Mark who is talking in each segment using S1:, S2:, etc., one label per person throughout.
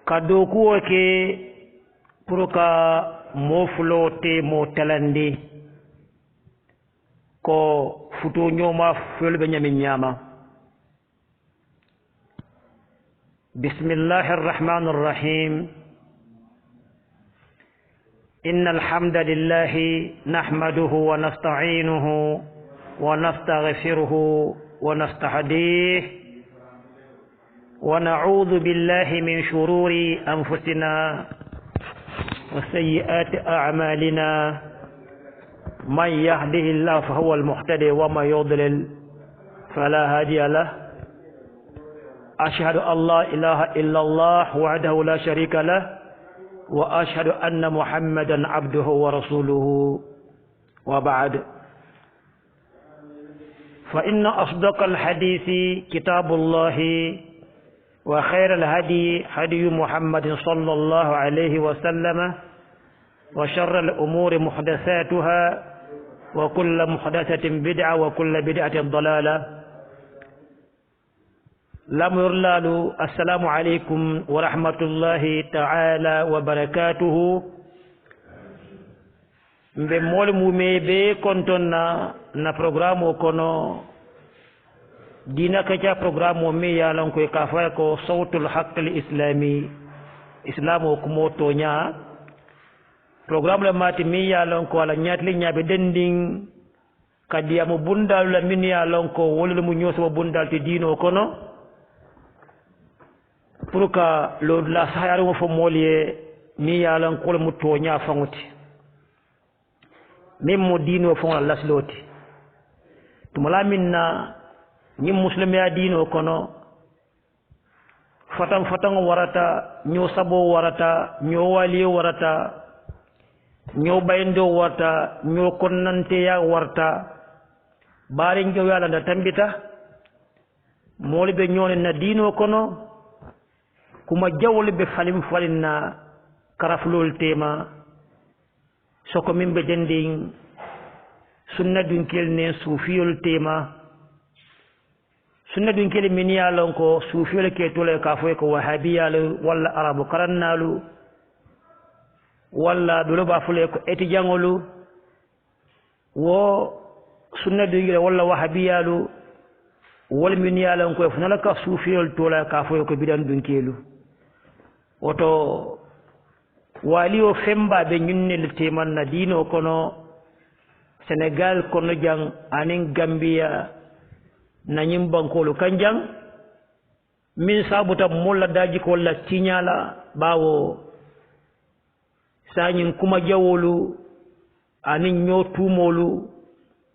S1: kado kuwo ke pour ka mofulo te mo talandi ko futo ñoma fulbe ñami ñama bismillahir rahmanir rahim إن الحمد لله نحمده ونستعينه ونستغفره ونستهديه ونعوذ بالله من شرور أنفسنا وسيئات أعمالنا من يهده الله فهو المهتدي ومن يضلل فلا هادي له أشهد أن لا إله إلا الله وحده لا شريك له وأشهد أن محمدا عبده ورسوله وبعد فإن أصدق الحديث كتاب الله وخير الهدي هدي محمد صلى الله عليه وسلم وشر الأمور محدثاتها وكل محدثة بدعة وكل بدعة ضلالة لم يرلالو السلام عليكم ورحمة الله تعالى وبركاته mbe mol mume be kontonna na programme kono dina ka programme mi yalan ko ka fa ko sawtul haqq al islami islamo ko moto nya programme le mati mi yalan ko ala nyatli nyabe dending kadiya mo bundal la min yalan ko wala mu nyoso bundal te dino kono pour que lo la sahara mo fo molye mi yalan ko mu to nya fanguti même mo dino fo Allah sloti tumala minna ñi muslimi ya dino kono fatam warata ño sabo warata ño wali warata ño bayndo warata ño konnante ya warta bari ngew yalla da tambita moli be ñone na dino kono kuma jawol be falinna karaflol tema soko min be dending sunna dun kelne sufiyol tema sunna dun kel min ya lon ko sufiyol ke tole ka fo ko wahabiyal walla arabu karannalu walla dolo ba fule ko etijangolu wo sunna dun gele walla wahabiyalu wal min ya lon ko funala ka sufiyol tole ka fo ko bidan dun kelu woto wali o femba be nyunnel teman na dino kono Senegal kono jang anin Gambia na nyimbankolu kanjang min sabuta mulla daji ko la tinyala bawo sanyin kuma jawolu anin nyo tumolu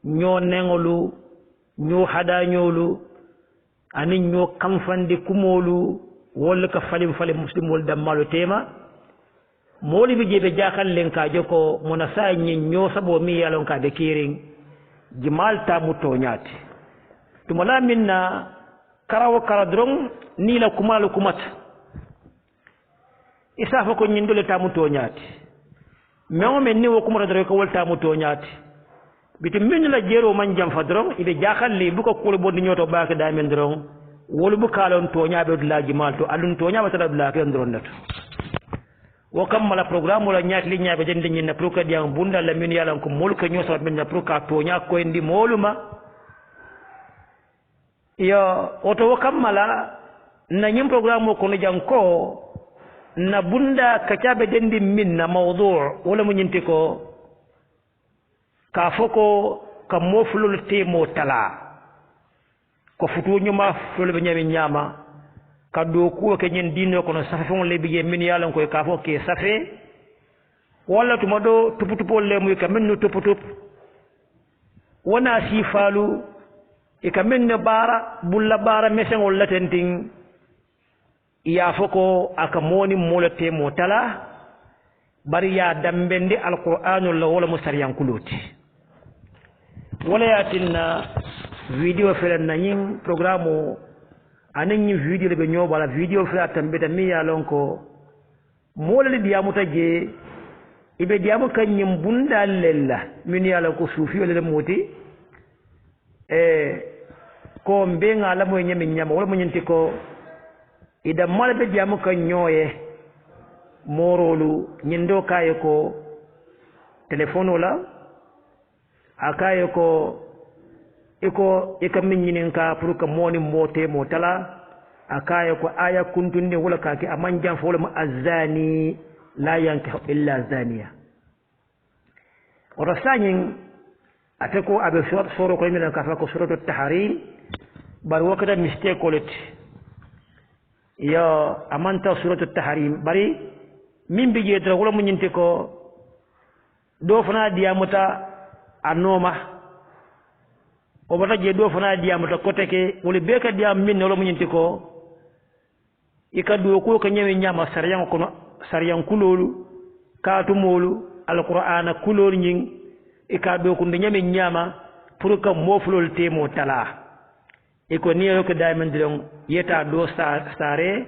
S1: nyo nengolu nyo hadanyolu anin nyo kamfandi kumolu wol ka falim muslimol dammalu tema moli bi jebe jakal len ka joko mona sa ño sabo mi yalon ka de kiring jimal ta muto nyati tumala minna karawo karadron ni la kumalu kumat isa fa ko ñindole ta muto nyati mewo men ni wo kumata dre ko wolta muto nyati bitim min la jero man jam fa dron ibe jakal li bu ko ko bondi ñoto baaka da men dron wolu bu kalon to nyaabe la jimal to alun to nyaaba tara la ke ndron nato wo kammala programme la nyaati li nyaabe den den na pro ka diam bunda la min yalan ko mol ko nyoso men na pro ka to nya ko ndi moluma yo oto wo kammala na nyim programme ko no jang ko na bunda ka caabe den di min na mawdu' wala mu nyinti ko ka foko ka moflul temo tala ko futu ñuma tole be ñami ñama kaddo ko ke ñen dino ko no safon le biye min yalan ko ka fo ke safe wala tuma do tuputupol le muy ka men no tuputup wana sifalu e ka men bara bulla bara mesen wala tenting ya foko aka moni molate mo tala bari ya dambende alqur'anul wala musariyan kuluti wala yatinna video fere na ñing programme anen ñi video be ñoo bala video fere tambe mi ya lon ko molale diamu taje ibe diamu kan ñim bundal lella min ya la ko sufi wala moti ko mbenga la moy nyami nyama wala mo nyinti ko ida malbe diamu ka nyoye morolu nyindo kaye ko telephone wala akaye ko ika min nyinin ka pour que moni mote motala akaye ko aya kuntunde wala kake amanjan fo wala azani la yankihu illa zaniya ورسانين أتكو أبي سورة كلمة كفاكو سورة التحريم بل وقت مستيك قلت يا أمانتا سورة التحريم بري من بيجي يترغل من ينتكو دوفنا ديامتا النومة وبرجي دوفنا ديامتا كوتكي ولي بيكا ديام من نولو من ينتكو يكادوكو كنيمي نياما سريان كلولو كاتو مولو alqur'ana kulor nying ikado ko nyame nyama pour que moflol temo tala iko niyo ko diamond don yeta do sare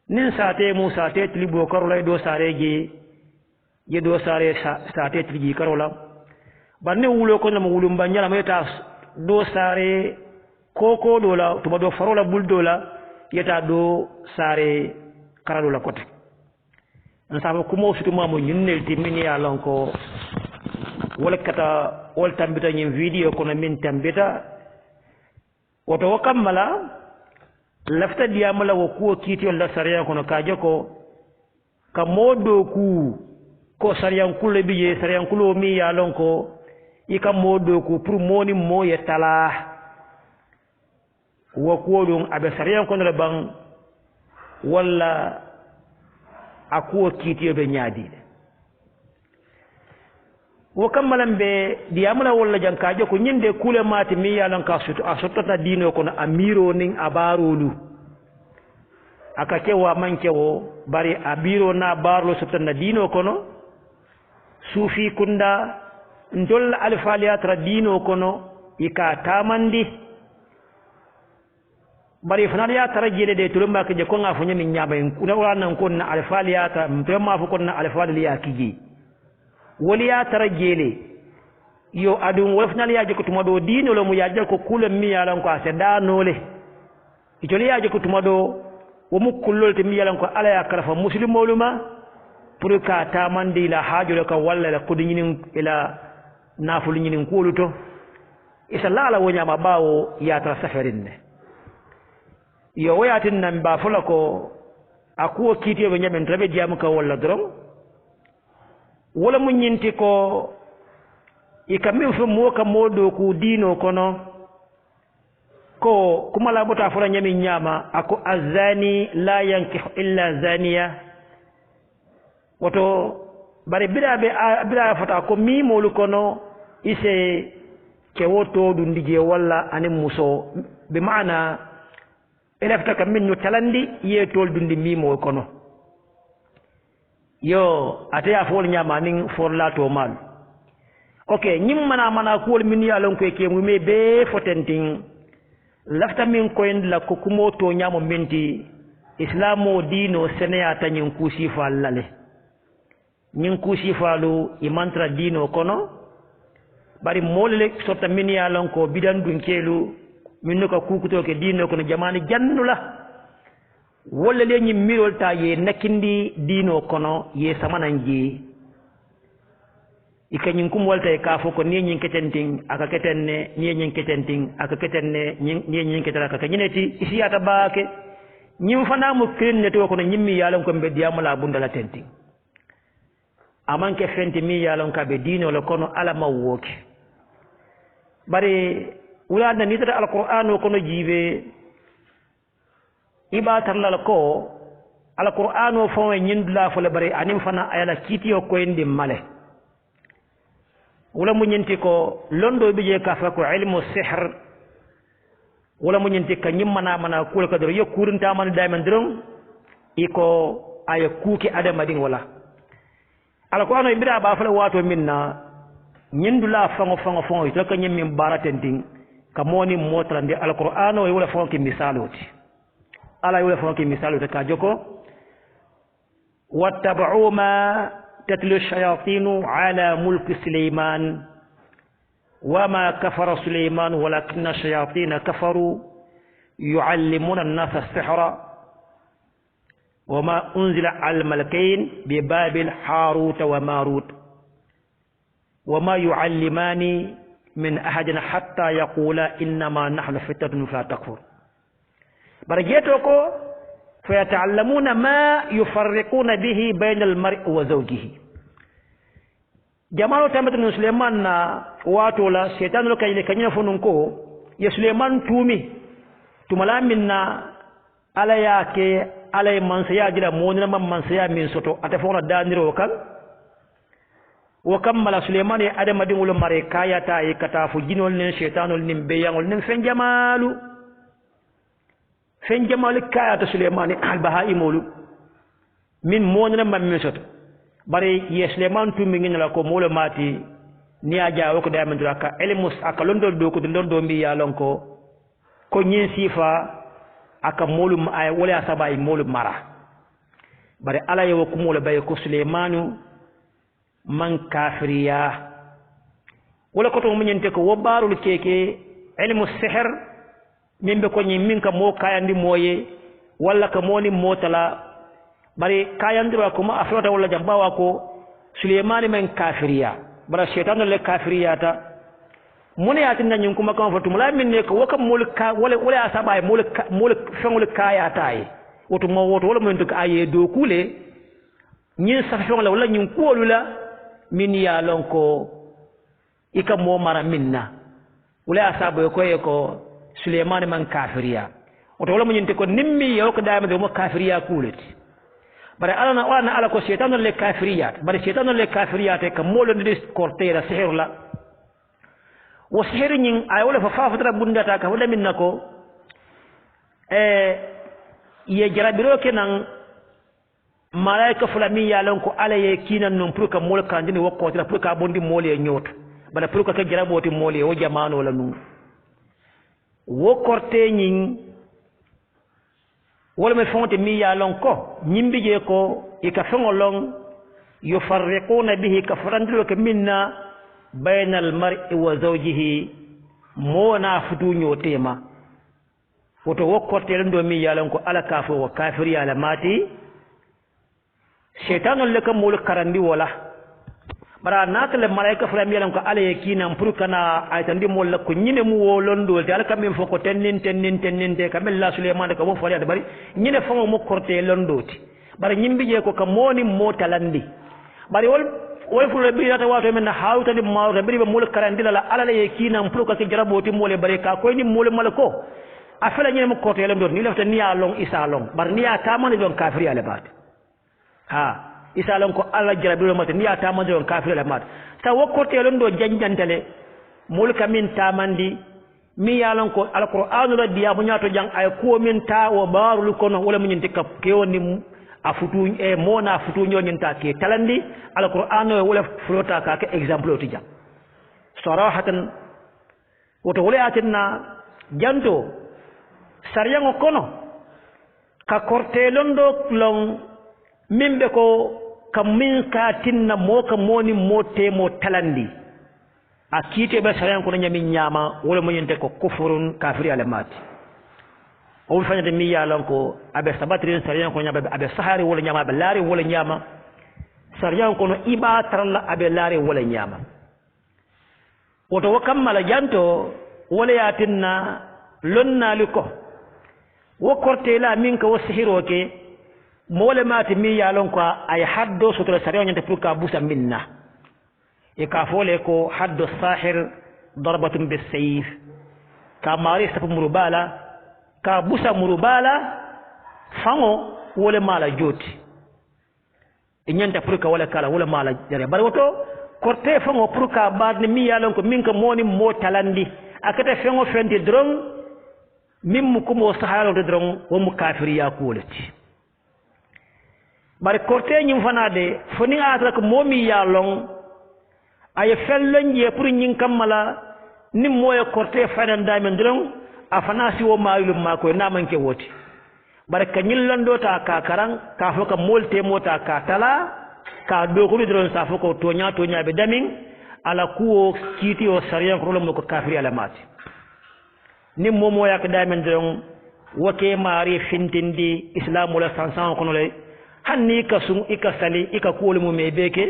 S1: nin sate musa te tlibo karolay do sare ge do sare sate tlibi karola banne wulo ko na wulum ba nyala meta do sare koko dola to do farola buldola yeta do sare karadola kote nsaba kumo sutu mamu nyunnel timini ya lonko wala kata wal tambita nyim video kono min tambita woto wakamala lafta diamala wo ko kiti wala sariya kono kaje ko ka modo ku ko sariyan kulle biye sariyan kulo mi ya lonko ika modo ku pour moni moye tala wo ko dum abe sariyan kono le bang wala akuwo kiitiyo be ñaadiide wo kammalan be diyamula walla jankaajo ko ñinde kule maati mi yalon ka a sottata diino kono a miiro nin a baarolu aka kewo a mankewo bari a biiro na baarolo sottanna diino kono suufi kunda ndolla alfaaliyatara diino kono ika tamandi bari fanal ya tara jele de tulumba ke ko nga funya min nyaba kuna wala nan ko na alfaliyata mpe ma fu ko na alfaliya kiji wali ya tara jele yo adun wala fanal ya je ko tuma do dino lo mu ya je ko kula mi ya lan ko ase da nole itoli ya je ko tuma do wo mu kullol te mi ya lan ko ala ya karafa muslimoluma pour ka ta mandi la hajula ka walla la kudi nyinin ila naful nyinin kuluto isa la la wonya ma bawo ya tara safarin ne yo wayatin nan ba fula ko akuwo kitiyo be nyamen tabe jamu ka walla drom wala mun nyinti ko ikamin fu mo ka modo ku dino kono ko kuma la bota fura nyami nyama ako azani la yankihu illa zaniya wato bare bida fata ko mi molu kono ise ke woto du ndige walla anin muso be maana elefta kam min no talandi ye tol dundi mimo kono yo ataya fol nyama nin for la to mal okay nyim mana ko min ya lon ko ke mu me be fotenting lafta min ko en la ko kumo to nyamo menti islamo dino seneya tanyin kusi fallale nyin kusi falu imantra dino kono bari molele sota min ya lon ko bidan dun kelu min ko kukuto ke dino ko jamani jannula wala le nyi mirol ta ye nakindi dino kono ye samananji ikanyin kum walta e ka fo ko ni nyin ketenting aka ketenne ni nyin ketenting aka ketenne ni nyin ketara ka nyineti isiyata baake nyim fana mu kenne to ko nyimmi yalon ko be diamala bundala tenting amanke fenti mi yalon ka be dino le kono ala mawoke bari wulanda ni tata alquran ko no jibe ibatar lal ko alquran fo nyindula fo le bari anim fana ayala kitiyo ko indi male wala mu ñenti ko londo bi je ka fa ko ilmu sihr wala mu ñenti ka ñimmana mana kul ka do yokurunta man dayman drum iko aya kuki adama din wala alquran ibira ba fa wato minna ñindula fango to ka ñimmi baraten din ka moni motrande alquran wala fonki misaloti ala wala fonki misaloti ka joko wattaba'u ma تتلو الشياطين على ملك سليمان وما كفر سليمان ولكن الشياطين كفروا يعلمون الناس السحر وما أنزل على الملكين ببابل هاروت وماروت وما يعلمان من أحد حتى يقولا إنما نحن فتنة فلا تكفر برجيتوكو فيتعلمون ما يفرقون به بين المرء وزوجه جمالو تامتن سليمان واتولا شيطان لو كاي كاني فنونكو يا سليمان تومي تملا منا على ياكي على منسيا جلا موننا منسيا من سوتو اتفونا دانيرو كان وكمل سليمان ادم ديمول ماري كاياتا يكتا فو جينول نين شيطانول نين بيانول نين فين جمالو كاياتا سليمان البهائمولو من موننا من سوتو bari yesleman tu mi ngi la ko molo mati ni aja woko da mandura ka elmus aka londo do ko londo mbi ya lonko ko nyin sifa aka molu ay wala sabay molu mara bari ala yo ko molo bay ko Suleymanu man kafiriya wala ko to mu nyente ko wobarul keke ilmu sihr min be ko nyi min ka mo kayandi moye wala ka moni motala bari kayandira kuma afrota wala jambawa ko Suleymani men kafiriya bara shaytanu le kafiriyata mune yatin nan kuma kan fatu mula min ne ko wakam mulka wala asaba mul fengul kayata yi woto mo woto wala mun duk aye do kule nyin sa fengul wala nyin kolula min ya lonko ika mo mara minna wala asaba ko e ko Suleymani man kafiriya woto wala mun ko nimmi yo ko daama do mo kafiriya kuleti bare alana wana ala ko shaytanu le kafiriyat bare shaytanu le kafiriyat ka molo ndi kortera sihir la wo sihir nyin ay wala fa fafatra bundata ka wala min nako ye jarabiro kenan malaika fulami ya lon ko ala ye kinan non pour ka mol kan dini wakko la pour ka bondi mol ye nyot bare pour ka jaraboti mol ye o jamano la nu wo korte nyin wala me fonte mi ya lon ko nyimbi je ko e ka fongolong yufarriquna bihi kafrandilo ke minna bainal mar'i wa zawjihi mona futu nyotema woto wokkorte ndo mi ya lon ko ala kafo wa kafiri ala mati shaytanul laka mul karandi wala bara nakale malaika fram yalan ko ala yakina pour kana aytandi mol la ko nyine mu wolondo te ala kamem foko tenin te kamel la Suleiman ko mo fori ad bari nyine famo mo korte londoti bara nyimbi je ko moni mo talandi bari wol fulo bi yata wato men hawta di mawta bari be mol karandi la ala yakina pour ko jaraboti mole bari ka ko ni mole malako afala nyine mo korte londoti ni lefta niya long isa long bar niya tamane don kafiri ala bat ha isalon ko alla jarabiro mate ni ata mande on kafir la mat sa wokote lon do janjantale mulka min tamandi mi yalon ko alqur'anu la diya bu nyato jang ay ko min ta wa barul kono wala mun tikap ke woni afutu e mona afutu nyonin ta ke talandi alqur'anu wala flota ka ke exemple oti jang sarahatan woto wala atinna janto sariyango kono ka korte londo long mimbe ko kam min ka tinna mo ka moni mote mo talandi akite be sayan ko nyami nyama wala mo yente ko kufurun kafiri alamati o fanya de mi yalan ko abe sabatrin sayan ko nyaba abe sahari wala nyama abe lari wala nyama sayan ko no iba taralla abe lari wala nyama woto wakammala janto wala yatinna lonna liko wo korte la min ka wasihiro ke mole mati mi yalon ko ay haddo soto sariya nyante pour ka busa minna e ka fole ko haddo sahir darbatun bisayf ka mari sa murubala ka busa murubala fango wole mala joti e nyanta pour ka wala kala wala mala jare bar woto korte fango pour ka badni mi yalon ko min ka moni mo talandi akata fango fendi drong mim ko mo sahalo de drong wo mu kafiri ya kulati bari korte nyim fanade foni atra ko momi ya long ay fellanje pour nyin kamala nim moye korte fanan damen drong afana si wo mayulu mako na manke woti bari kanyil lando ta ka karang ka foka molte mota ka tala ka do ko drong sa foko tonya be damin ala kuwo kiti o sariyan ko lo ko kafiri ala mati ni momo yak damen don woke mari fintindi islamu la sansan kono le hanni ka sun ika sali ika kuwol mu me beke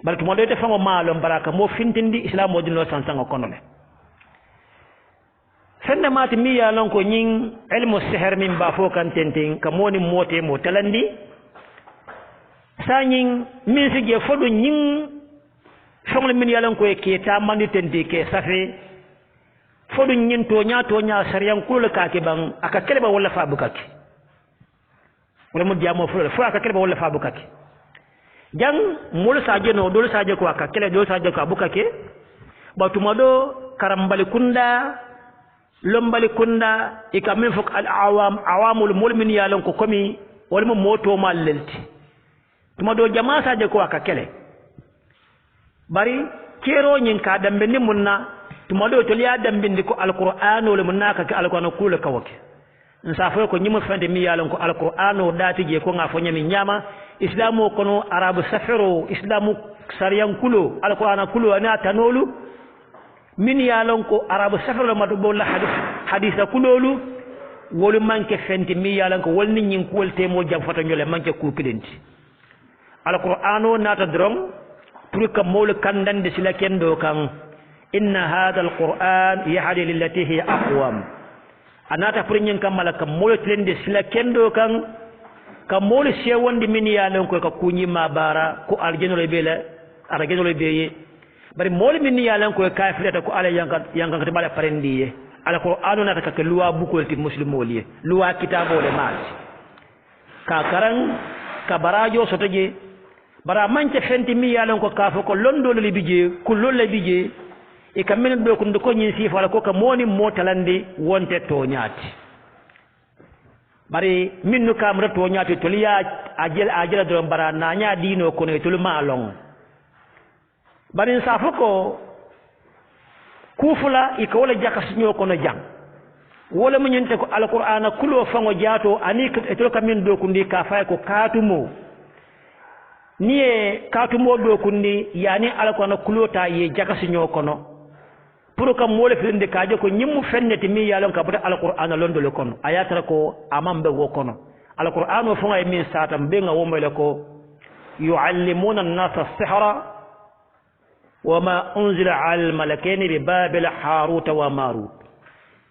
S1: balki mo de fango malo baraka mo fintindi islamu din lo sansan kono le fenne mati mi ya lon ko nyin ilmu sihr min ba fo kan tenten ka moni mote mo talandi sanyin min sige fodu nyin fongle min ya lon ko ke ta mandi tenti ke safe fodu nyin to nya sariyan kula ka ke ban aka keleba wala fa bukaki wala mu diamo fo aka keleba wala fa bukaki jang mul saje no dol saje ko aka kele dol saje ko bukake batumado karambali kunda lombali kunda ikamin fuk al awamul mulmin ya lon ko komi wala mo moto mal lelti tuma do jama saje ko aka kele bari kero nyin ka dambe ni munna tuma do to liya dambe ndi ko alquran wala munna ka alquran kula kawake nsafo ko nyimo fande mi ya lon ko alquran o dati je ko nga fo nyami nyama islamu kono arabu safiru islamu sariyan kulo alquran kulo ana tanolu min ya lon ko arabu safar la madu bolla hadisa kulolu wolu manke fenti mi ya lon ko wol nit ñi ko wolte mo jam fata ñole manke ku pidenti alqur'ano nata drom pour que mawle kandande sila kendo kan inna hadha alquran yahdi lillati hiya aqwam anata pour ñen kam malaka mawle tlende sila kendo kan ka mawle sewonde min ya lon ko ka kuñi ma bara ko aljanole bela arjanole beye bari mol min ya lan ko kafirata ko ala yankan ko bala parendiye ala ko anuna ta ka luwa bukol ti muslimoliye luwa kitabo le mat ka karan ka barajo sotoje bara manke fenti mi ya lan ko kafo ko londo le bije ko lolle bije e kamen do ko ndoko nyin sifa ala ko ka moni motalande wonte to nyaati bari minnu kam rato nyaati to liya ajela do bara na nya dino ko ne to ma long bari safo ko kufula ikawala jaka sinyo kono jang wala mu nyente ko alqur'ana kulo fango jaato ani to kamin do kundi ka fay ko katumo niye katumo do kundi yani alqur'ana kulo ta ye jaka sinyo kono pour kam mole fende kaaje ko nyimmu fenneti mi yalon ka bata alqur'ana londo le kono ayatara ko amambe go kono alqur'ano fango e min satam be nga womele ko yuallimuna an-nasa as-sihra وما أنزل على الملكين ببابل هاروت وماروت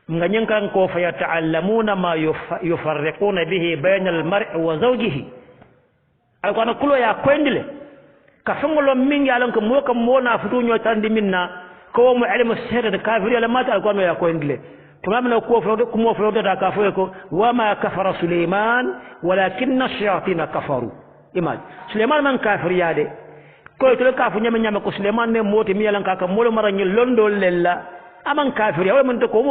S1: نغنين كان كو فيتعلمون ما يفرقون به بين المرء وزوجه alquran kulo ya kwendile ka fongolo min yalan ko mo kam mona futu nyo tandi minna ko mo ilmu sihir de kafir ala mata alquran ya kwendile tumamna ko fo mo fo da ka fo ko wama kafara sulaiman walakinna ash-shayatin kafaru imaj sulaiman man kafir yade ko to ka fu nyame ko Suleiman ne moti mi yalan ka molo mara nyi londo lella aman kafiri wala man to ko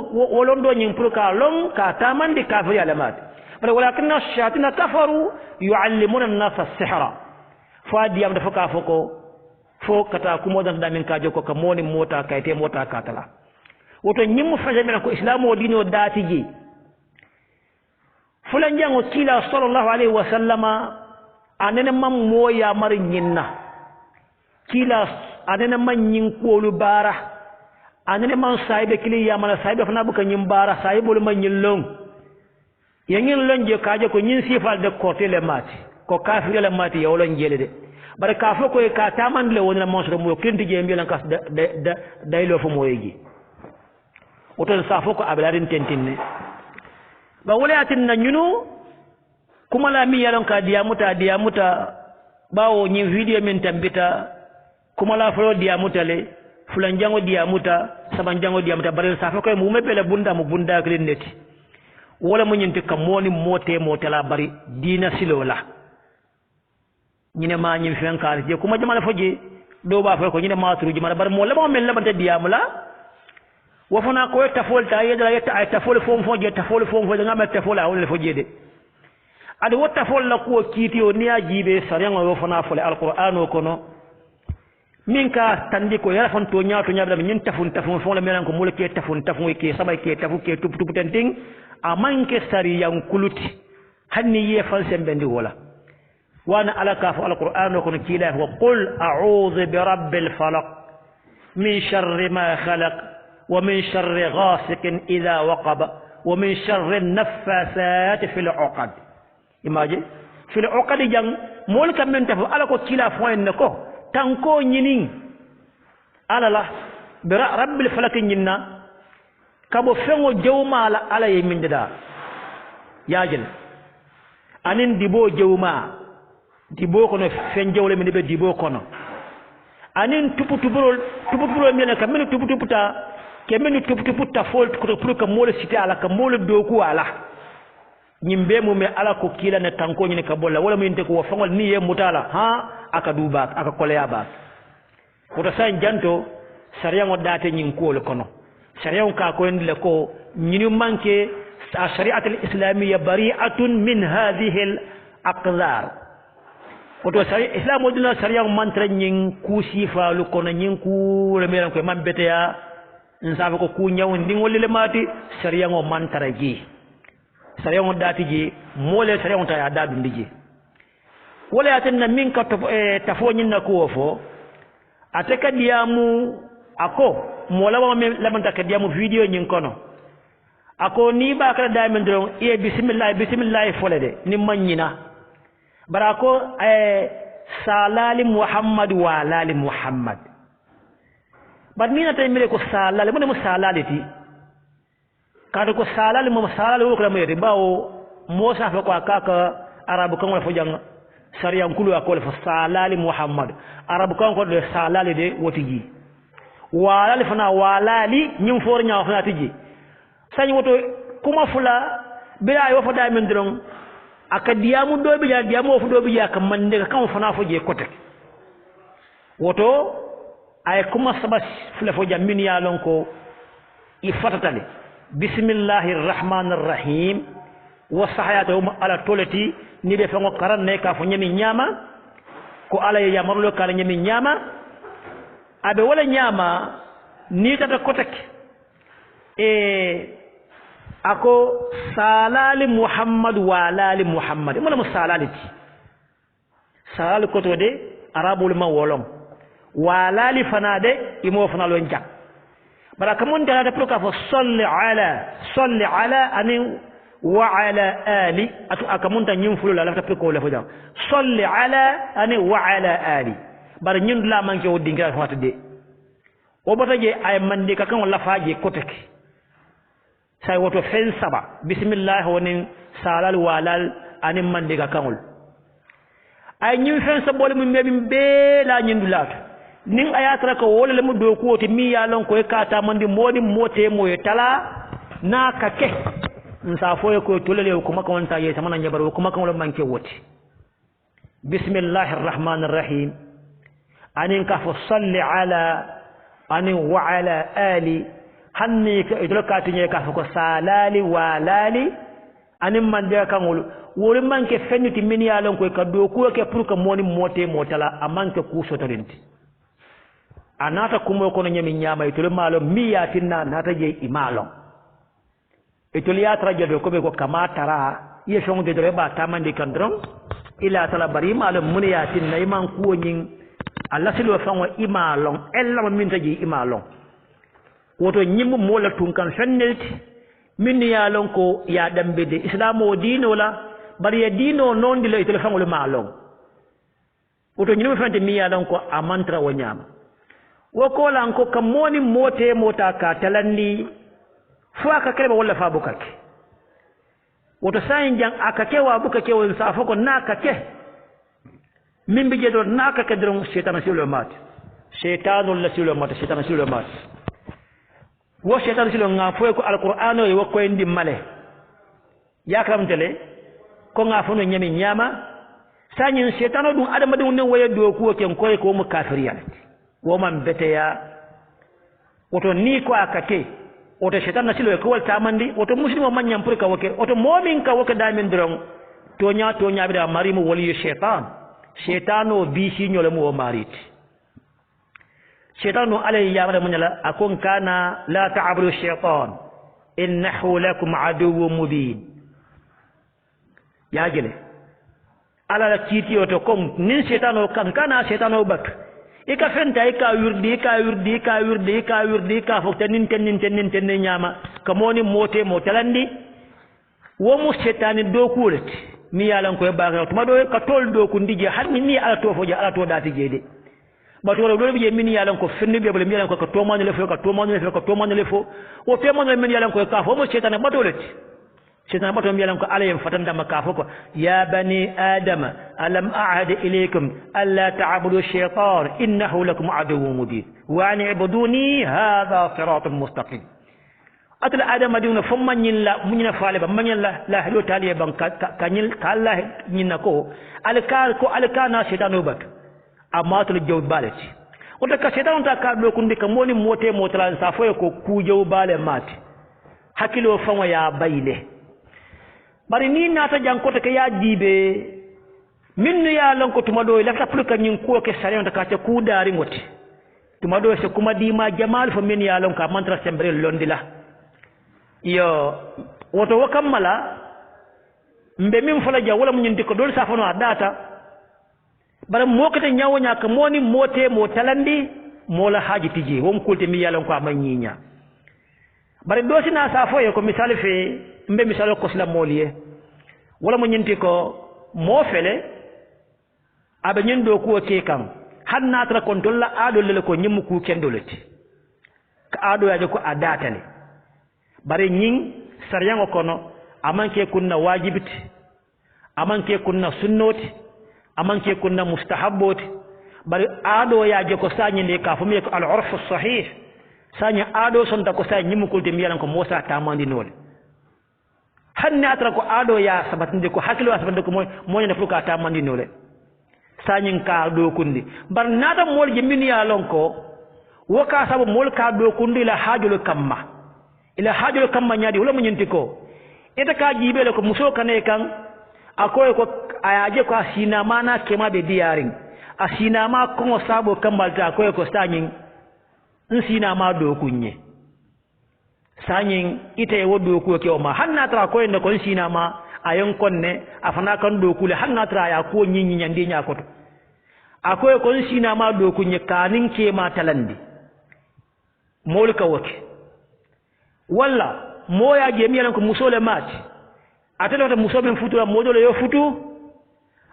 S1: londo nyi pour ka long ka tamandi kafiri alamat bara walakinna ash-shayatin kafaru yuallimuna an-nasa as-sihra fadi am dafa ka foko fo kata ku modan da min ka joko ka moni mota kayte mota katala woto nyimmu faje men ko islamu dino dati ji fulan jango kila sallallahu alaihi wasallama anene mam moya mar nyinna kila anene man nyin kolu bara anene man saibe kili ya mana saibe fana buka nyin bara saibe man nyin long yengin lonje kaje ko nyin sifal de kote le mati ko kafir le mati yo lon jele de bare ka fo ko ka taman le wona mo so mo kenti je mbilan kas day lo fo moyeji oto sa fo ko ablarin tentinne ba walatin na nyunu kuma la mi yalon ka diamuta bawo nyin video min tambita kuma la folo diamuta le fulan jango diamuta saban jango diamuta bare sa fa ko mu mebele bunda mu bunda klen neti wala mu nyinti kam moni motela bari dina silola nyine ma nyim fen kar je kuma jamala foje do ba fa ko nyine ma turu jamala bar mo le mo mel labanta diamula wa fana ko tafol ta yedala yetta ay tafol fom foje tafol fom foje ngam tafol a wala foje de ade wotta fol la ko kiti o niya jibe sariyango wo fana fole alqur'ano kono minka tandi ko yara fon to nyaato nyaabla min tafun fon la melan ko mulke tafun ke sabay ke tafu ke tup tenting amanke sariyan kuluti hanni ye fal sembendi wala wana alaka fa alqur'ano kono kila wa qul a'udhu bi rabbil falaq من شر ما خلق ومن شر غاسق إذا وقب ومن شر النفاثات في العقد imagine في العقد جان مول كمن تفو على كو كلا فوين نكو تانكو نينين على لا رب الفلك نينا كابو فنو جوما على يمين دا ياجل أنين ديبو جوما ديبو كونو فين جولة من ديبو ديبو كونو أنين تبو ميلا كمن تبو تا كمن تبو تا فولت كتو كمول سيتي على كمول دوكو على nyimbe mu me ala ko kila ne tanko ni ka bolla wala min te ko fangol ni ye mutala ha aka duba aka koleya ba ko to san janto sharia ngo date nyin ko le kono sharia ka ko en le ko nyinu manke shari'at al-islamiyya bari'atun min hadhihi al-aqdar ko to sharia islam dina sharia mantra nyin ku sifa lu kono nyin ku le meram ko mambete ya nsabe ko ku nyaw ndingol le mati sharia ngo mantra ji sariya on dati je mole sariya on ta ya dadu ndije wala yatanna min ka tafo nyinna ko fo ataka diamu ako mola wa me lamanta ka diamu video nyin kono ako ni ba ka da men don e bismillah folede ni manyina barako salali muhammad wa lali muhammad badmina tay mire ko salali mo salaliti kada ko salal mo salal wo ko lamere bawo mo sa fa ko akaka arabu kan wala fo jang sharia kulu akol fa salal muhammad arabu kan ko de salal de wotiji walal fana walali nyum for nyaaw fana tiji sañ woto kuma fula bila yo fa da men dron aka diamu do bi ja diamu fu do bi ja kam man de kan fana fo je kote woto ay kuma sabas fula fo jam min ya lon ko i fatatale bismillahir rahmanir rahim wa sahayatu ala tolati ni be fango karan ne ka fo nyami nyama ko ala ya marlo kala nyami nyama abe wala nyama ni tata kotek ako salali muhammad wa lali muhammad mo mo salaliti salal ko to de arabul ma wolom wa lali fanade imo fanalo njak bara kamon dala pour ka fo salli ala ani wa ala ali atu akamon ta nyum fulu la la ta ko la fo jam salli ala ani wa ala ali bara nyun la manke o dinga fa de o bota je ay mande ka kan la faaje koteke say woto fen saba bismillah wonin salal walal ani mande ka kanol ay nyum fen sabole mum mebi be la nyindulatu nin ayatra ko wala le mu do ko ti mi ya lon ko e kata mandi modi mote moye tala na ka ke nsa foye ko tolele ko maka wonta ye tamana nyabar ko maka wala manke woti bismillahir rahmanir rahim anin ka fo salli ala anin wa ala ali hanni ka idro ka tinye ka ko salali walali anin mande kan wol manke fenyuti min ya lon ko ka do ko ke pour que moni mote motala amanke ku sotorenti anata kumo kono nyami nyama itole malo miya tinna nata je imalo itole ya trajedo ko be ko kamatara ye shongo de dore ba tamande kandron ila tala bari malo muniya tinna iman kuwo nyin Allah silo fanwa imalon ella min taji imalon woto nyimmu mola tunkan fennelti min ya lon ko ya dambe de islamo dino la bari ya dino non dilo itole fanwa malon woto nyimmu fente miya lon ko amantra wo nyama wokola ko kamoni mote mota ka talandi fa ka kebe wala fa bukake woto sayin jang akake wa bukake won sa fako nakake min bi jedo nakake dron shaytan silo mat shaytanul lasilo mat shaytan silo mat wo shaytan silo nga fo ko alqur'ano e wako indi male yakram tele ko nga fo no nyami nyama sanyin shaytano dum adama dum ne waye do ko ken koy ko mu kafiriya woman beteya woto ni ko akake woto shaitan na silo ko wal tamandi woto muslimo manyam pour ka woke woto momin ka woke damen dron tonya bi da marimu wali shaitano bi shi nyole mo marit shaitano alay yamara munyala akon kana la ta'budu shaitan innahu lakum aduwwun mubin ya gele ala la kiti woto kom nin shaitano kan kana shaitano bak ika fenta ika wirdi ka fo tenin nyama kamoni mote motalandi wo mu setani do kulati mi yalan ko baaga to mado ka tol do ko ndije hanni ni ala to fo ja ala to dati jede bato wala do be min yalan ko fenni be bele mi yalan ko ka to man le fo o te man min yalan ko ka fo mo setani bato lati setani bato mi yalan ko alayem fatanda maka fo ko ya bani adama alam a'had ilaykum alla ta'budu ash-shaytan innahu lakum aduwwun mubin wa an ibuduni hadha siratun mustaqim atla adama diuna fo magnilla muñina faale ba magnilla la hado taliye ban kanyil kala nyina ko alkana shaytanu bat amma to jow balati o de ka shaytanu ta ka do kundi ka moni mote motala sa fo ko ku jow bale mati hakilo fanwa ya bayle bari ni nata jankoto ke ya dibe minnu ya lanko tuma do lafta pulka nyin ko ke sare on ta ka ku dari ngoti tuma do se kuma di ma jamal fo min ya lanko mantra sembre londila yo woto wakammala mbe min fala ja wala munyindi ko dol safano data bara mokete nyawo nyaka moni mote mo talandi mola haji tiji wom kulte mi yalan ko amanyinya bare do sina safo e ko misale fe mbe misale ko sila moliye wala munyindi ko mo fele abe nyindo ko ke kan hanna tra kon dolla ado le ko nyim ku kendoleti ka ado ya ko adata ne bare ñing saryango kono amanke kunna wajibiti amanke kunna sunnoti amanke kunna mustahabboti bare ado yaje ko sañi ne ka fumi ko al urf as sahih sañi ado son ta ko sañi ñim kulde mi yalan ko mosa tamandi nole hanne atra ko ado ya sabatinde ko hakilo sabatinde ko moy ne fuka tamandi nole sañi ka do kundi bar nada mol je min yalon ko woka sabu mol ka do kundi la hajul kamma ila hajul kamma nyaadi wala munyenti ko ita ka jibele ko muso kane kan akoy ko ayaje ko asina mana kema be diaring asina ma ko sabo kambalta akoy ko sanyin nsina ma do kunye sanyin ite wodo ko ke o ma hanna tra ko en ko sina ma ayon konne afana kan do kule hanna tra ya ko nyinyi nyandi nya ko to akoy ko sina ma do kunye kanin ke ma talandi molka woke walla moya je miyalan ko musole mati atelo to musobe futura modole yo futu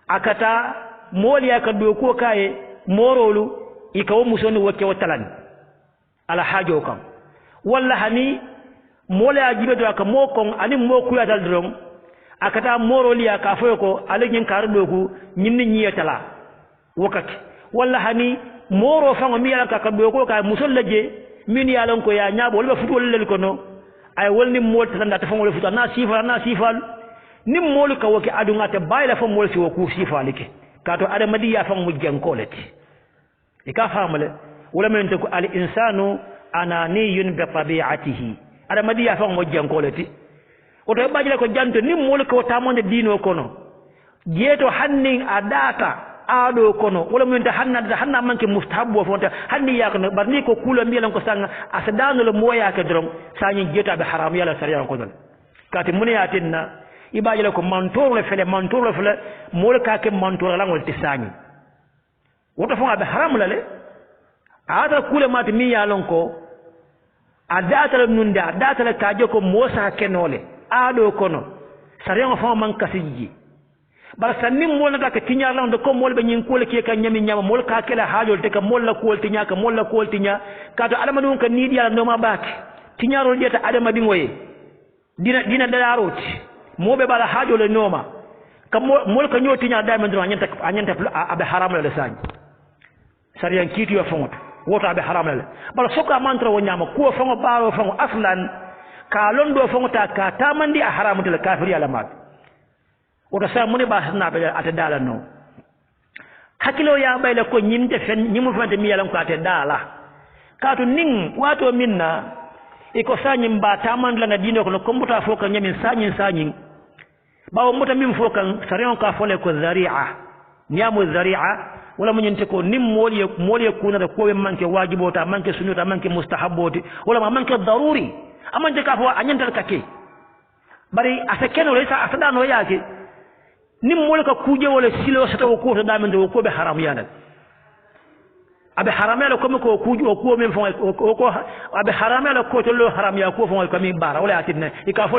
S1: akata moli akado ko kaye morolu ikawo musoni wokke wotalan ala hajo kam walla hani mole ajibe do aka mokon ani moku ya dal drom akata moroli aka foyo ko alejin kardo ko nyinni nyiyatala wakati walla hani moro fango miyalan ka kado ko kaye musolle je min yalan ko ya nyabo wala futu wala ko no ay wolni mol tan da tafon wala futu na sifal nim mol ka woki adunga te bayla fam mol si woku sifalike kato adamadi ya fam mujjan kolati e ka famale wala men ko al insanu ananiyun bi tabi'atihi adamadi ya fam mujjan kolati o to bajile ko janto nim mol ko tamonde dino kono jeeto hannin adata ado kono wala men ta hanna manke mustahabbo fonta hanni ya kono barni ko kula milan ko sanga asadano le moya ka drom sanyi jeta be haram yalla sariya ko don kati muniyatinna ibajile ko mantoro le fele mol ka ke mantoro la ngol tisani woto fo be haram la le ada kula mati mi yalon ko adata nunda adata le kaje ko mosa kenole ado kono sariya fo man kasiji bar sannim mol na ka tinya lan de ko mol be nyin ko le ke kan nyami nyama mol ka kala hajol te ka mol la ko tinya ka mol la ko tinya ka to adama dum ka ni diala no ma baake tinya ro jeta adama di ngoye dina daroti mobe bala hajol no ma ka mol ka nyoti nya dai man do anyanta abe haram la sañ sariyan kiti yo fongot wota abe haram la bala soka mantra wo nyama ko fongo baro fongo aslan ka londo fongo ta ka tamandi a haramutel kafiri ala mat woto sa muni ba na be ate dala no hakilo ya bayla ko nyimte fen nyimu fante mi yalam ko ate dala kaatu ning wato minna e ko sanyim ba tamandla na dino ko kombuta fo kan nyamin sanyin bawo muta min fo kan sarion ka fole ko zari'a niyamu zari'a wala mun yente ko nim moliye kuna da ko be manke wajibota manke sunnata manke mustahabboti wala manke daruri amante ka fo anyanta kake bari asekeno lesa asadano yake nim mol ka kuje wala silo sata ko to damen do ko be haram yana abe haramela comme ko kuju ko men fon ko abe haramela ko to lo haram ya ko fon ko min bara wala atinna ika fo